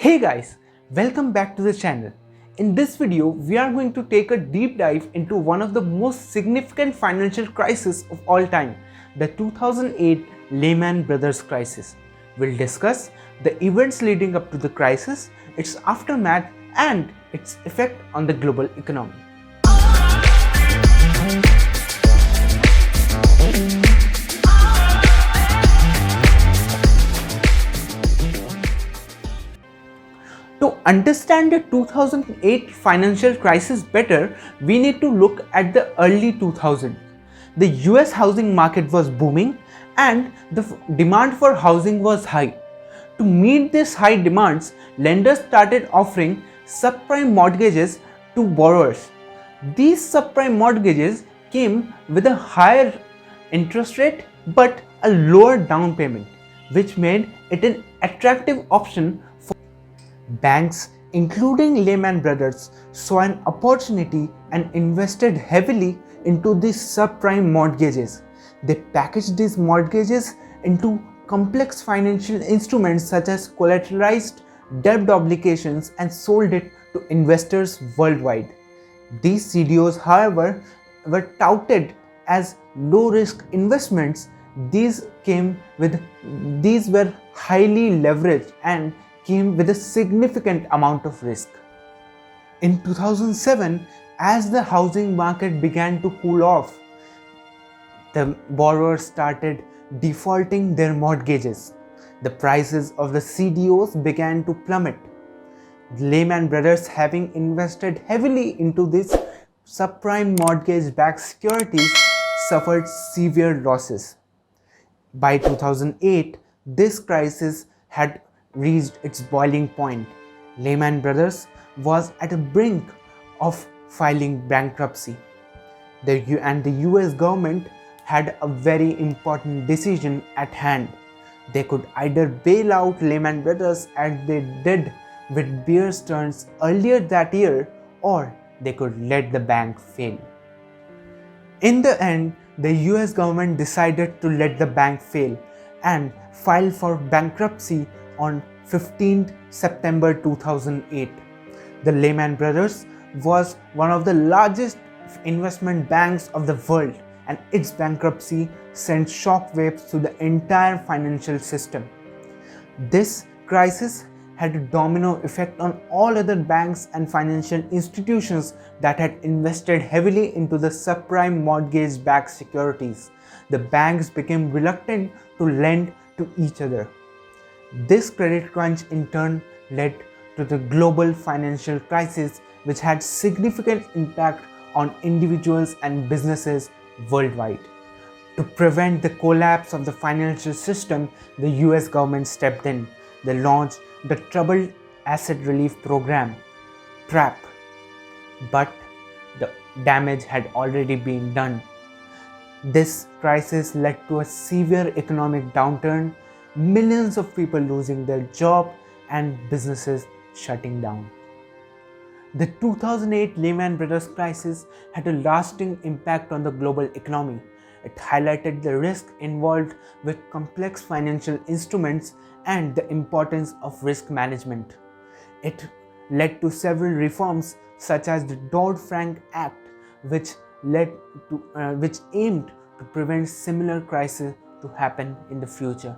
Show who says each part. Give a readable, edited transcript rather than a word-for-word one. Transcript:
Speaker 1: Hey guys, welcome back to the channel. In this video, we are going to take a deep dive into one of the most significant financial crises of all time, the 2008 Lehman Brothers crisis. We'll discuss the events leading up to the crisis, its aftermath, and its effect on the global economy. To understand the 2008 financial crisis better, we need to look at the early 2000s. The US housing market was booming and the demand for housing was high. To meet these high demands, lenders started offering subprime mortgages to borrowers. These subprime mortgages came with a higher interest rate but a lower down payment, which made it an attractive option for banks, including Lehman Brothers, saw an opportunity and invested heavily into these subprime mortgages. They packaged these mortgages into complex financial instruments such as collateralized debt obligations and sold it to investors worldwide. These CDOs, however, were touted as low-risk investments. These were highly leveraged and came with a significant amount of risk. In 2007, as the housing market began to cool off, the borrowers started defaulting their mortgages. The prices of the CDOs began to plummet. Lehman Brothers, having invested heavily into these subprime mortgage-backed securities, suffered severe losses. By 2008, this crisis had reached its boiling point. Lehman Brothers was at the brink of filing bankruptcy. The US government had a very important decision at hand. They could either bail out Lehman Brothers as they did with Bear Stearns earlier that year, or they could let the bank fail. In the end, the US government decided to let the bank fail and file for bankruptcy on 15th September 2008. The Lehman Brothers was one of the largest investment banks of the world, and its bankruptcy sent shockwaves to the entire financial system. This crisis had a domino effect on all other banks and financial institutions that had invested heavily into the subprime mortgage-backed securities. The banks became reluctant to lend to each other. This credit crunch in turn led to the global financial crisis, which had significant impact on individuals and businesses worldwide. To prevent the collapse of the financial system, the US government stepped in. They launched the Troubled Asset Relief Program, TRAP. But the damage had already been done. This crisis led to a severe economic downturn, millions of people losing their job and businesses shutting down. The 2008 Lehman Brothers crisis had a lasting impact on the global economy. It highlighted the risk involved with complex financial instruments and the importance of risk management. It led to several reforms such as the Dodd-Frank Act, which aimed to prevent similar crises to happen in the future.